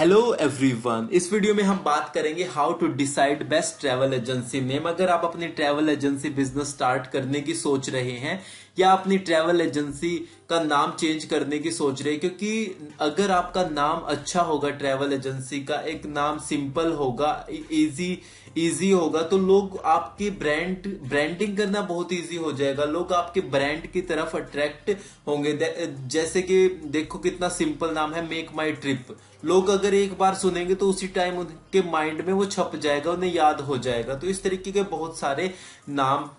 Hello everyone, इस video में हम बात करेंगे how to decide best travel agency name. अगर आप अपनी ट्रैवल एजेंसी बिजनेस स्टार्ट करने की सोच रहे हैं या अपनी ट्रैवल एजेंसी का नाम चेंज करने की सोच रहे हैं, क्योंकि अगर आपका नाम अच्छा होगा, ट्रैवल एजेंसी का एक नाम सिंपल होगा, इजी होगा, तो लोग आपकी ब्रांडिंग करना बहुत इजी हो जाएगा। लोग आपके ब्रांड की तरफ अट्रैक्ट होंगे। जैसे कि देखो कितना सिंपल नाम है, मेक माई ट्रिप। लोग अगर एक बार सुनेंगे तो उसी टाइम उनके माइंड में वो छप जाएगा, उन्हें याद हो जाएगा। तो इस तरीके के बहुत सारे नाम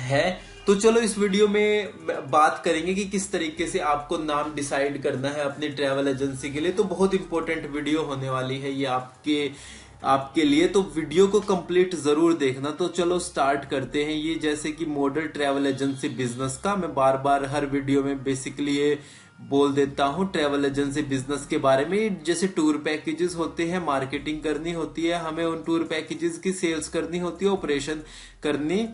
है। तो चलो इस वीडियो में बात करेंगे कि किस तरीके से आपको नाम डिसाइड करना है अपनी ट्रैवल एजेंसी के लिए। तो बहुत इंपॉर्टेंट वीडियो होने वाली है ये आपके लिए, तो वीडियो को कंप्लीट जरूर देखना। तो चलो स्टार्ट करते हैं। ये जैसे कि मॉडल ट्रैवल एजेंसी बिजनेस का मैं बार बार हर वीडियो में बेसिकली ये बोल देता हूं ट्रैवल एजेंसी बिजनेस के बारे में। जैसे टूर पैकेजेस होते हैं, मार्केटिंग करनी होती है, हमें उन टूर पैकेजेस की सेल्स करनी होती है, ऑपरेशन करनी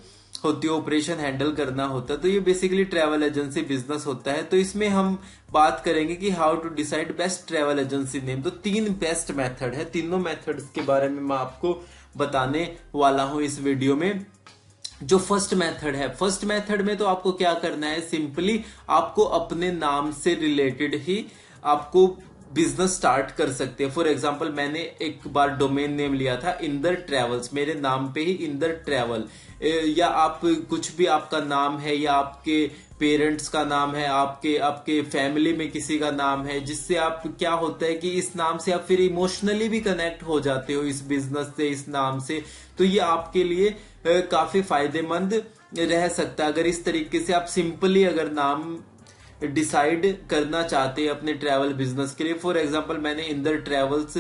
होती है, ऑपरेशन हैंडल करना होता है। तो ये बेसिकली ट्रैवल एजेंसी बिजनेस होता है। तो इसमें हम बात करेंगे कि how to decide best travel agency name. तो 3 बेस्ट मेथड है, तीनों मेथड्स के बारे में मैं आपको बताने वाला हूं इस वीडियो में। जो फर्स्ट मेथड है, फर्स्ट मेथड में तो आपको क्या करना है, सिंपली आपको अपने नाम से रिलेटेड ही आपको बिजनेस स्टार्ट कर सकते हैं। फॉर एग्जांपल मैंने एक बार डोमेन नेम लिया था इंदर ट्रेवल्स, मेरे नाम पे ही इंदर ट्रेवल, या आप कुछ भी आपका नाम है या आपके पेरेंट्स का नाम है, आपके फैमिली में किसी का नाम है, जिससे आप क्या होता है कि इस नाम से आप फिर इमोशनली भी कनेक्ट हो जाते हो इस बिजनेस से, इस नाम से। तो ये आपके लिए काफी फायदेमंद रह सकता है अगर इस तरीके से आप सिंपली अगर नाम डिसाइड करना चाहते हैं अपने ट्रैवल बिजनेस के लिए। फॉर एग्जांपल मैंने इंदर ट्रैवल्स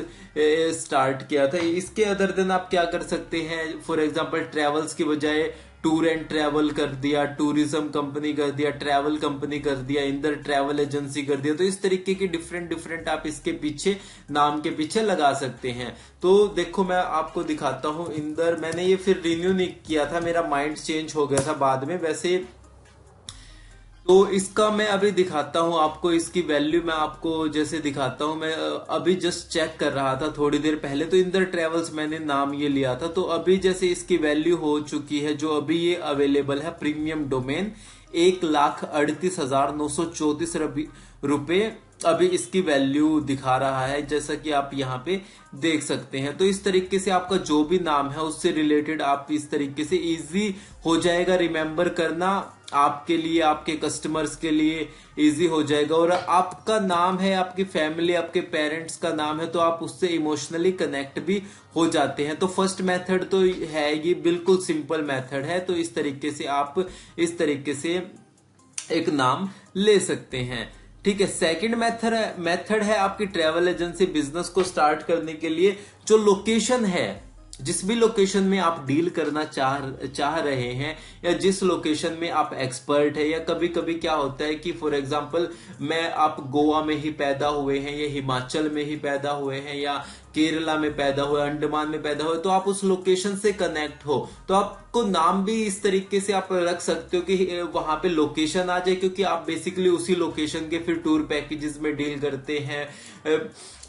स्टार्ट किया था। इसके अदर दिन आप क्या कर सकते हैं, फॉर एग्जांपल ट्रैवल्स की बजाय टूर एंड ट्रैवल कर दिया, टूरिज्म कंपनी कर दिया, ट्रैवल कंपनी कर दिया, इंदर ट्रैवल एजेंसी कर दिया। तो इस तरीके की डिफरेंट आप इसके पीछे नाम के पीछे लगा सकते हैं। तो देखो मैं आपको दिखाता हूं इंदर, मैंने ये फिर रिन्यू नहीं किया था, मेरा माइंड चेंज हो गया था बाद में वैसे। तो इसका मैं अभी दिखाता हूं आपको, इसकी वैल्यू मैं आपको जैसे दिखाता हूं। मैं अभी जस्ट चेक कर रहा था थोड़ी देर पहले, तो इंदर ट्रेवल्स मैंने नाम ये लिया था। तो अभी जैसे इसकी वैल्यू हो चुकी है, जो अभी ये अवेलेबल है प्रीमियम डोमेन, 1,38,934 रुपए अभी इसकी वैल्यू दिखा रहा है, जैसा कि आप यहाँ पे देख सकते हैं। तो इस तरीके से आपका जो भी नाम है उससे रिलेटेड आप इस तरीके से इजी हो जाएगा रिमेम्बर करना, आपके लिए, आपके कस्टमर्स के लिए इजी हो जाएगा। और आपका नाम है, आपकी फैमिली, आपके पेरेंट्स का नाम है, तो आप उससे इमोशनली कनेक्ट भी हो जाते हैं। तो फर्स्ट मेथड तो है, ये बिल्कुल सिंपल मेथड है। तो इस तरीके से आप इस तरीके से एक नाम ले सकते हैं, ठीक है। सेकंड मेथड है आपकी ट्रैवल एजेंसी बिजनेस को स्टार्ट करने के लिए जो लोकेशन है, जिस भी लोकेशन में आप डील करना चाह रहे हैं, या जिस लोकेशन में आप एक्सपर्ट है, या कभी कभी क्या होता है कि फॉर एग्जांपल आप गोवा में ही पैदा हुए हैं, या हिमाचल में ही पैदा हुए हैं, या केरला में पैदा हुए, अंडमान में पैदा हुए, तो आप उस लोकेशन से कनेक्ट हो, तो आपको नाम भी इस तरीके से आप रख सकते हो कि वहां पे लोकेशन आ जाए, क्योंकि आप बेसिकली उसी लोकेशन के फिर टूर पैकेजेस में डील करते हैं,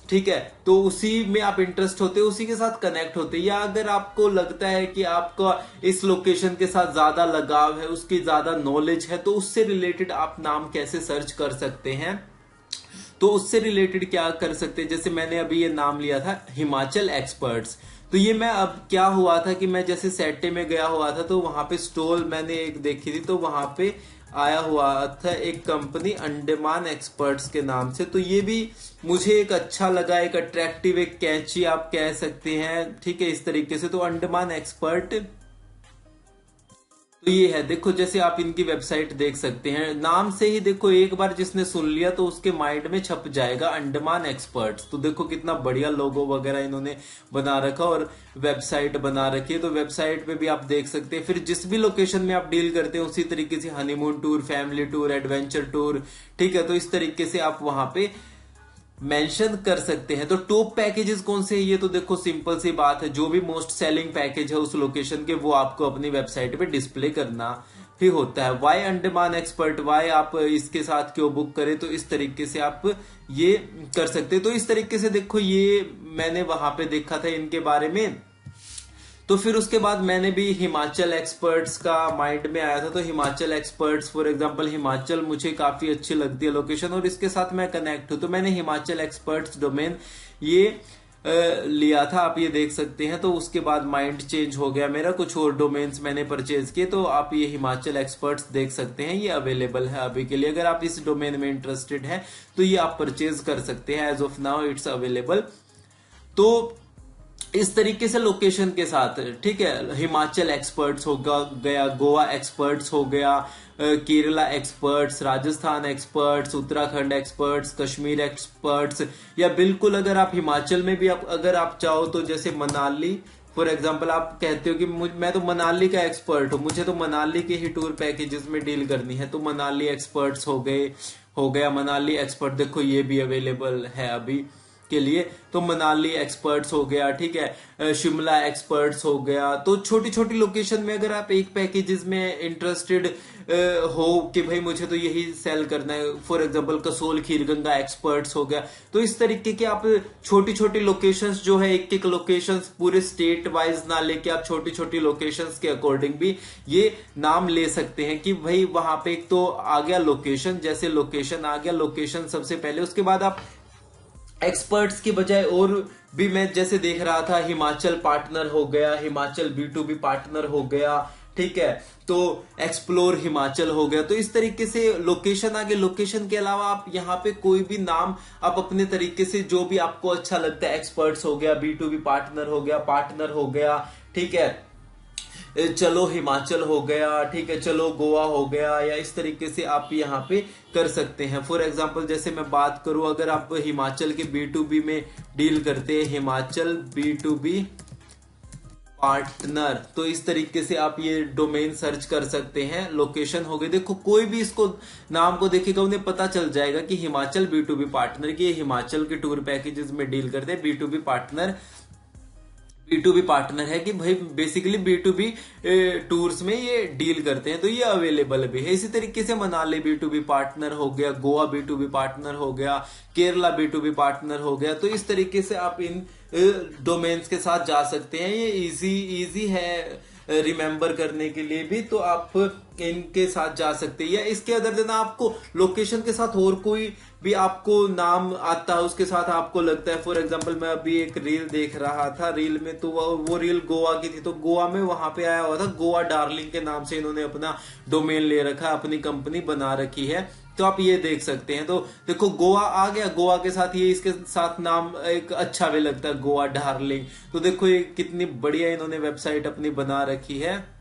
ठीक है। तो उसी में आप इंटरेस्ट होते हो, उसी के साथ कनेक्ट होते हैं। या अगर आपको लगता है कि आपका इस लोकेशन के साथ ज्यादा लगाव है, उसकी ज्यादा नॉलेज है, तो उससे रिलेटेड आप नाम कैसे सर्च कर सकते हैं। तो उससे रिलेटेड क्या कर सकते हैं, जैसे मैंने अभी ये नाम लिया था हिमाचल एक्सपर्ट्स। तो ये मैं अब क्या हुआ था कि मैं जैसे सेटे में गया हुआ था, तो वहां पे स्टॉल मैंने एक देखी थी, तो वहां पे आया हुआ था एक कंपनी अंडमान एक्सपर्ट्स के नाम से। तो ये भी मुझे एक अच्छा लगा, एक अट्रैक्टिव, एक कैची आप कह सकते हैं, ठीक है, इस तरीके से। तो अंडमान एक्सपर्ट, तो ये है, देखो जैसे आप इनकी वेबसाइट देख सकते हैं, नाम से ही देखो एक बार जिसने सुन लिया तो उसके माइंड में छप जाएगा अंडमान एक्सपर्ट्स। तो देखो कितना बढ़िया लोगो वगैरह इन्होंने बना रखा और वेबसाइट बना रखी है। तो वेबसाइट पे भी आप देख सकते हैं, फिर जिस भी लोकेशन में आप डील करते हैं उसी तरीके से honeymoon tour, family tour, adventure tour, ठीक है। तो इस तरीके से आप वहां पे मेंशन कर सकते हैं। तो टॉप पैकेजेस कौन से हैं, ये तो देखो सिंपल सी बात है, जो भी मोस्ट सेलिंग पैकेज है उस लोकेशन के, वो आपको अपनी वेबसाइट पे डिस्प्ले करना ही होता है। वाई अंडमान एक्सपर्ट, वाई आप इसके साथ क्यों बुक करें, तो इस तरीके से आप ये कर सकते हैं। तो इस तरीके से देखो, ये मैंने वहां पे देखा था इनके बारे में। तो फिर उसके बाद मैंने भी हिमाचल एक्सपर्ट्स का माइंड में आया था। तो Himachal experts for example, Himachal मुझे काफी अच्छी लगती है लोकेशन और इसके साथ मैं कनेक्ट हूं, तो मैंने हिमाचल एक्सपर्ट्स डोमेन ये लिया था, आप ये देख सकते हैं। तो उसके बाद माइंड चेंज हो गया मेरा, कुछ और डोमेन्स मैंने परचेज किए। तो आप ये हिमाचल एक्सपर्ट्स देख सकते हैं, ये अवेलेबल है अभी के लिए। अगर आप इस डोमेन में इंटरेस्टेड हैं तो ये आप परचेज कर सकते हैं। As of now it's available. तो इस तरीके से लोकेशन के साथ, ठीक है, हिमाचल एक्सपर्ट्स हो गया, गोवा एक्सपर्ट्स हो गया, Kerala experts, Rajasthan experts, Uttarakhand experts, Kashmir experts, या बिल्कुल अगर आप हिमाचल में भी अगर आप चाहो तो जैसे मनाली फॉर एग्जांपल, आप कहते हो कि मैं तो मनाली का एक्सपर्ट हूं, मुझे तो मनाली के ही टूर पैकेजेस में डील करनी है, तो मनाली एक्सपर्ट्स हो गया मनाली एक्सपर्ट। देखो ये भी अवेलेबल है अभी के लिए। तो मनाली एक्सपर्ट्स हो गया, ठीक है, शिमला एक्सपर्ट्स हो गया। तो छोटी छोटी लोकेशन में अगर आप एक पैकेजेस में इंटरेस्टेड हो कि भाई मुझे तो यही सेल करना है, for example Kasol Kheerganga experts हो गया। तो इस तरीके के आप छोटी छोटी लोकेशंस जो है, एक एक लोकेशंस पूरे स्टेट वाइज ना लेके आप छोटी छोटी लोकेशंस के अकॉर्डिंग भी ये नाम ले सकते हैं कि भाई वहां पे एक तो आ गया लोकेशन, जैसे लोकेशन आ गया, लोकेशन सबसे पहले, उसके बाद आप एक्सपर्ट्स की बजाय और भी मैं जैसे देख रहा था, हिमाचल पार्टनर हो गया, हिमाचल B2B पार्टनर हो गया, ठीक है, तो एक्सप्लोर हिमाचल हो गया। तो इस तरीके से लोकेशन आगे, लोकेशन के अलावा आप यहाँ पे कोई भी नाम आप अपने तरीके से जो भी आपको अच्छा लगता है, एक्सपर्ट्स हो गया, B2B पार्टनर हो गया, ठीक है, चलो हिमाचल हो गया, ठीक है, चलो गोवा हो गया, या इस तरीके से आप यहाँ पे कर सकते हैं। फॉर एग्जांपल जैसे मैं बात करूं, अगर आप हिमाचल के B2B में डील करते हैं, हिमाचल B2B पार्टनर, तो इस तरीके से आप ये डोमेन सर्च कर सकते हैं। लोकेशन हो गई, देखो कोई भी इसको नाम को देखेगा उन्हें पता चल जाएगा कि हिमाचल B2B पार्टनर की, हिमाचल के टूर पैकेजेस में डील करते हैं, B2B पार्टनर है कि भाई बेसिकली B2B टूर्स में ये डील करते हैं, तो ये अवेलेबल भी है। इसी तरीके से मनाली B2B पार्टनर हो गया, गोवा B2B पार्टनर हो गया, केरला B2B पार्टनर हो गया। तो इस तरीके से आप इन डोमेन्स के साथ जा सकते हैं। ये इजी है रिमेंबर करने के लिए भी, तो आप इनके साथ जा सकते हैं। या इसके अदर देना आपको लोकेशन के साथ और कोई भी आपको नाम आता है, उसके साथ आपको लगता है, फॉर एग्जांपल मैं अभी एक रील देख रहा था, रील में तो वो रील गोवा की थी, तो गोवा में वहां पे आया हुआ था गोवा डार्लिंग के नाम से इन्होंने अपना डोमेन ले रखा, अपनी कंपनी बना रखी है। तो आप ये देख सकते हैं। तो देखो गोवा आ गया, गोवा के साथ ये इसके साथ नाम एक अच्छा भी लगता है, गोवा डार्लिंग। तो देखो ये कितनी बढ़िया इन्होंने वेबसाइट अपनी बना रखी है,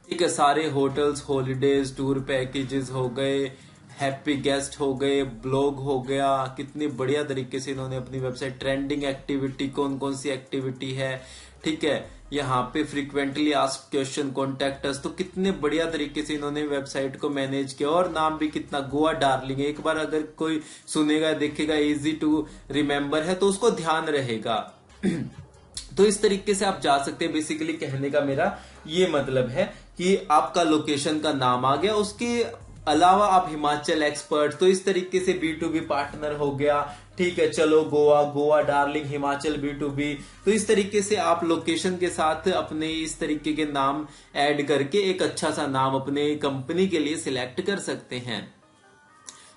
ठीक है, सारे होटल्स, हॉलीडेज, टूर पैकेजेस हो गए, हैप्पी गेस्ट हो गए, ब्लॉग हो गया, कितनी बढ़िया तरीके से इन्होंने अपनी वेबसाइट, ट्रेंडिंग एक्टिविटी, कौन कौन सी एक्टिविटी है, ठीक है, यहाँ पे frequently asked question, contact us. तो कितने बढ़िया तरीके से इन्होंने वेबसाइट को मैनेज किया, और नाम भी कितना, गोवा डार्लिंग। एक बार अगर कोई सुनेगा देखेगा इजी टू रिमेम्बर है तो उसको ध्यान रहेगा। तो इस तरीके से आप जा सकते हैं। बेसिकली कहने का मेरा ये मतलब है कि आपका लोकेशन का नाम आ गया, उसके अलावा आप हिमाचल एक्सपर्ट, तो इस तरीके से B2B पार्टनर हो गया, ठीक है, चलो गोवा डार्लिंग, हिमाचल B2B। तो इस तरीके से आप लोकेशन के साथ अपने इस तरीके के नाम ऐड करके एक अच्छा सा नाम अपने कंपनी के लिए सिलेक्ट कर सकते हैं।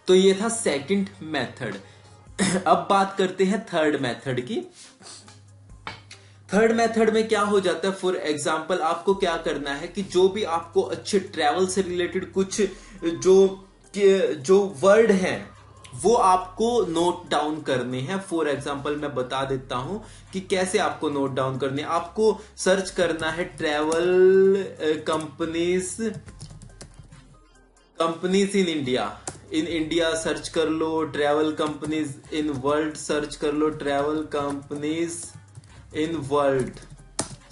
तो ये था सेकंड मेथड। अब बात करते हैं थर्ड मेथड की। थर्ड मेथड में क्या हो जाता है, फॉर एग्जाम्पल आपको क्या करना है कि जो भी आपको अच्छे ट्रैवल से रिलेटेड कुछ जो वर्ड हैं वो आपको नोट डाउन करने हैं। फॉर एग्जाम्पल मैं बता देता हूं कि कैसे आपको नोट डाउन करने। आपको सर्च करना है travel companies in India search कर लो, travel companies in world search कर लो, travel companies in world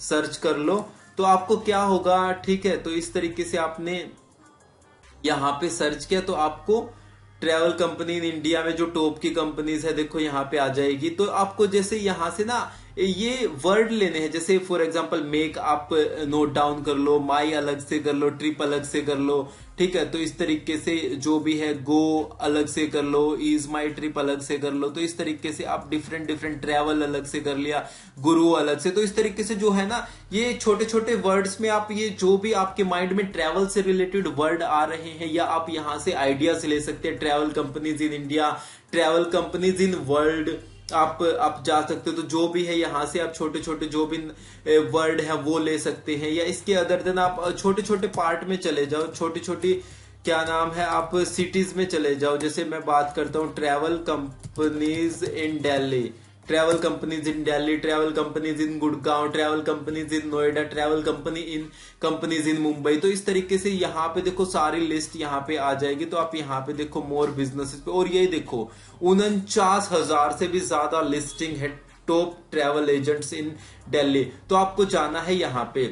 search कर लो। तो आपको क्या होगा, ठीक है, तो इस तरीके से आपने यहां पे सर्च किया तो आपको ट्रैवल कंपनी इन इंडिया में जो टॉप की कंपनीज है देखो यहाँ पे आ जाएगी। तो आपको जैसे यहां से ना ये वर्ड लेने हैं। जैसे फॉर एग्जांपल मेक आप नोट डाउन कर लो, माई अलग से कर लो, ट्रिप अलग से कर लो, ठीक है। तो इस तरीके से जो भी है, गो अलग से कर लो, इज माई ट्रिप अलग से कर लो। तो इस तरीके से आप डिफरेंट डिफरेंट, ट्रैवल अलग से कर लिया, गुरु अलग से। तो इस तरीके से जो है ना, ये छोटे छोटे वर्ड्स में आप ये जो भी आपके माइंड में ट्रैवल से रिलेटेड वर्ड आ रहे हैं, या आप यहां से आइडियाज ले सकते हैं। Travel companies in India, travel companies in world, आप जा सकते हो। तो जो भी है यहां से आप छोटे छोटे जो भी वर्ड है वो ले सकते हैं। या इसके अदर देन आप छोटे छोटे पार्ट में चले जाओ, छोटी छोटी क्या नाम है, आप सिटीज में चले जाओ। जैसे मैं बात करता हूँ ट्रैवल कंपनीज इन दिल्ली, ट्रैवल कंपनीज इन दिल्ली, ट्रैवल कंपनीज इन गुड़गांव, ट्रैवल कंपनीज इन नोएडा, ट्रैवल कंपनीज इन मुंबई। तो इस तरीके से यहाँ पे देखो सारी लिस्ट यहाँ पे आ जाएगी। तो आप यहाँ पे देखो मोर बिजनेसेस पे, और ये देखो 49,000 से भी ज्यादा लिस्टिंग है टॉप ट्रैवल एजेंट्स इन दिल्ली। तो आपको जाना है यहाँ पे।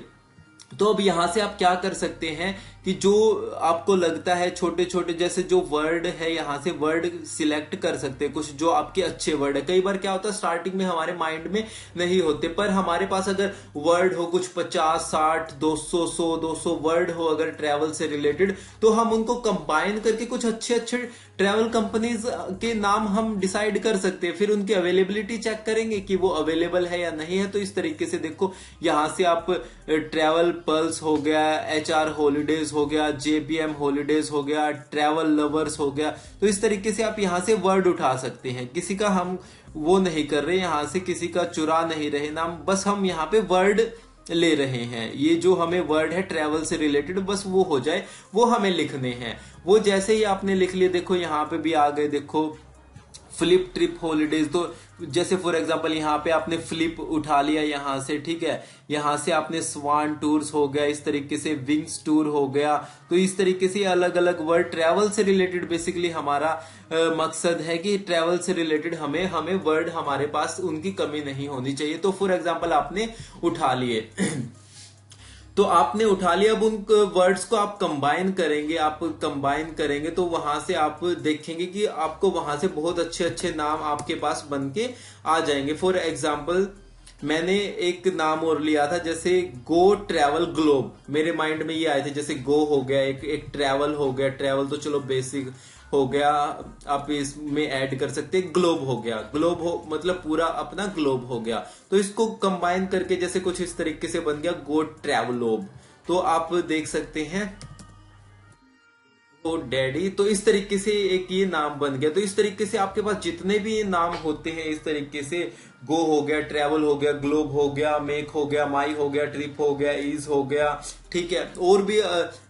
तो अब यहां से आप क्या कर सकते हैं कि जो आपको लगता है छोटे छोटे, जैसे जो वर्ड है यहां से वर्ड सिलेक्ट कर सकते हैं, कुछ जो आपके अच्छे वर्ड है। कई बार क्या होता है स्टार्टिंग में हमारे माइंड में नहीं होते, पर हमारे पास अगर वर्ड हो कुछ 50, 60, 200, 100, 200 वर्ड हो अगर ट्रैवल से रिलेटेड, तो हम उनको कंबाइन करके कुछ अच्छे अच्छे ट्रैवल कंपनीज के नाम हम डिसाइड कर सकते हैं। फिर उनकी अवेलेबिलिटी चेक करेंगे कि वो अवेलेबल है या नहीं है। तो इस तरीके से देखो यहां से आप ट्रैवल पल्स हो गया, HR हॉलीडेज हो गया, JPM हॉलीडेज हो गया, ट्रैवल लवर्स हो गया। तो इस तरीके से आप यहां से वर्ड उठा सकते हैं। किसी का हम वो नहीं कर रहे, यहां से किसी का चुरा नहीं रहे नाम, बस हम यहाँ पे वर्ड ले रहे हैं। ये जो हमें वर्ड है ट्रैवल से रिलेटेड, बस वो हो जाए, वो हमें लिखने हैं। वो जैसे ही आपने लिख लिए, देखो यहाँ पे भी आ गए, देखो फ्लिप ट्रिप हॉलीडेज। तो जैसे फॉर एग्जांपल यहाँ पे आपने फ्लिप उठा लिया यहां से, ठीक है। यहां से आपने स्वान टूर्स हो गया, इस तरीके से विंग्स टूर हो गया। तो इस तरीके से अलग अलग वर्ड ट्रैवल से रिलेटेड, बेसिकली हमारा मकसद है कि ट्रैवल से रिलेटेड हमें वर्ड हमारे पास उनकी कमी नहीं होनी चाहिए। तो फॉर एग्जांपल आपने उठा लिए तो आपने उठा लिया, अब उन वर्ड्स को आप कंबाइन करेंगे तो वहां से आप देखेंगे कि आपको वहां से बहुत अच्छे अच्छे नाम आपके पास बन के आ जाएंगे। फॉर एग्जांपल मैंने एक नाम और लिया था, जैसे गो ट्रैवल ग्लोब। मेरे माइंड में ये आए थे, जैसे गो हो गया, एक ट्रैवल हो गया। ट्रैवल तो चलो बेसिक हो गया, आप इसमें ऐड कर सकते हैं ग्लोब हो गया। ग्लोब हो मतलब पूरा अपना ग्लोब हो गया। तो इसको कंबाइन करके जैसे कुछ इस तरीके से बन गया गो ट्रैवलोब। तो आप देख सकते हैं गो डैडी। तो इस तरीके से एक ये नाम बन गया। तो इस तरीके से आपके पास जितने भी नाम होते हैं, इस तरीके से गो हो गया, ट्रैवल हो गया, ग्लोब हो गया, मेक हो गया, माई हो गया, ट्रिप हो गया, ईज हो गया, ठीक है। और भी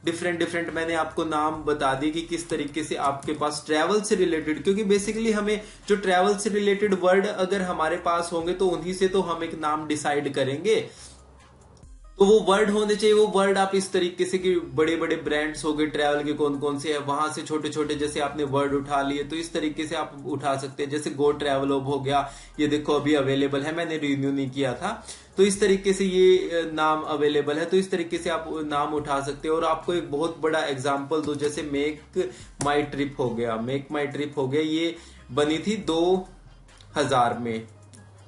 डिफरेंट डिफरेंट मैंने आपको नाम बता दी कि किस तरीके से आपके पास ट्रैवल से रिलेटेड, क्योंकि बेसिकली हमें जो ट्रैवल से रिलेटेड वर्ड अगर हमारे पास होंगे तो उन्हीं से तो हम एक नाम डिसाइड करेंगे। तो वो वर्ड होने चाहिए। वो वर्ड आप इस तरीके से कि बड़े बड़े ब्रांड्स हो गए ट्रैवल के, कौन कौन से हैं, वहां से छोटे छोटे जैसे आपने वर्ड उठा लिए, तो इस तरीके से आप उठा सकते हैं। जैसे गो ट्रैवलोब हो गया, ये देखो अभी अवेलेबल है, मैंने रिन्यू नहीं किया था। तो इस तरीके से ये नाम अवेलेबल है। तो इस तरीके से आप नाम उठा सकते हो। और आपको एक बहुत बड़ा एग्जाम्पल दो, जैसे मेक माई ट्रिप हो गया। मेक माई ट्रिप हो गया, ये बनी थी 2000 में,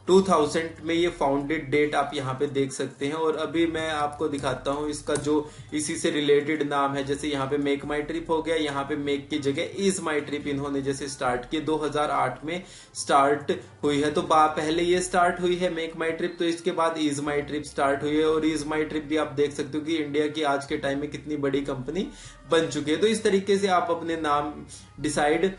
2000 में ये फाउंडेड डेट आप यहाँ पे देख सकते हैं। और अभी मैं आपको दिखाता हूँ इसका जो इसी से रिलेटेड नाम है। जैसे यहाँ पे मेक माई ट्रिप हो गया, यहाँ पे मेक की जगह इज माई ट्रिप इन्होंने जैसे स्टार्ट किया, 2008 में स्टार्ट हुई है। तो पहले ये स्टार्ट हुई है मेक माई ट्रिप, तो इसके बाद इज माई ट्रिप स्टार्ट हुई है। और इज माई ट्रिप भी आप देख सकते हो कि इंडिया की आज के टाइम में कितनी बड़ी कंपनी बन चुकी है। तो इस तरीके से आप अपने नाम डिसाइड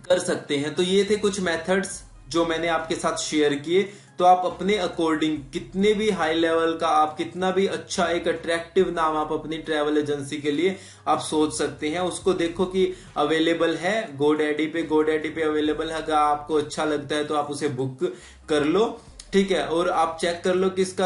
कर सकते हैं। तो ये थे कुछ मेथड्स जो मैंने आपके साथ शेयर किए। तो आप अपने अकॉर्डिंग कितने भी हाई लेवल का, आप कितना भी अच्छा एक अट्रैक्टिव नाम आप अपनी ट्रैवल एजेंसी के लिए आप सोच सकते हैं। उसको देखो कि अवेलेबल है गोडैडी पे अवेलेबल है। अगर आपको अच्छा लगता है तो आप उसे बुक कर लो, ठीक है। और आप चेक कर लो कि इसका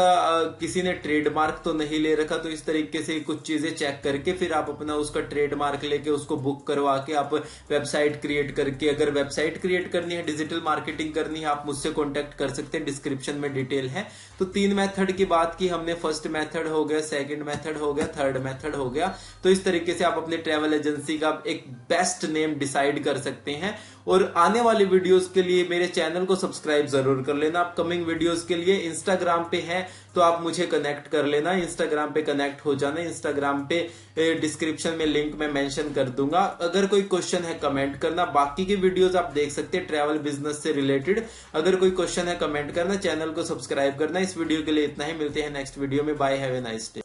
किसी ने ट्रेडमार्क तो नहीं ले रखा। तो इस तरीके से कुछ चीजें चेक करके फिर आप अपना उसका ट्रेडमार्क लेके उसको बुक करवा के आप वेबसाइट क्रिएट करके, अगर वेबसाइट क्रिएट करनी है, डिजिटल मार्केटिंग करनी है, आप मुझसे कॉन्टेक्ट कर सकते हैं, डिस्क्रिप्शन में डिटेल है। तो 3 मेथड की बात की हमने, फर्स्ट मेथड हो गया, सेकंड मेथड हो गया, थर्ड मेथड हो गया। तो इस तरीके से आप अपने ट्रैवल एजेंसी का एक बेस्ट नेम डिसाइड कर सकते हैं। और आने वाली वीडियोस के लिए मेरे चैनल को सब्सक्राइब जरूर कर लेना। अपकमिंग वीडियोस के लिए इंस्टाग्राम पे है तो आप मुझे कनेक्ट कर लेना, इंस्टाग्राम पे कनेक्ट हो जाना। इंस्टाग्राम पे डिस्क्रिप्शन में लिंक मैं मेंशन कर दूंगा। अगर कोई क्वेश्चन है कमेंट करना, बाकी की वीडियोस आप देख सकते हैं ट्रैवल बिजनेस से रिलेटेड। अगर कोई क्वेश्चन है कमेंट करना, चैनल को सब्सक्राइब करना। इस वीडियो के लिए इतना ही, मिलते हैं नेक्स्ट वीडियो में। Bye, have a nice day.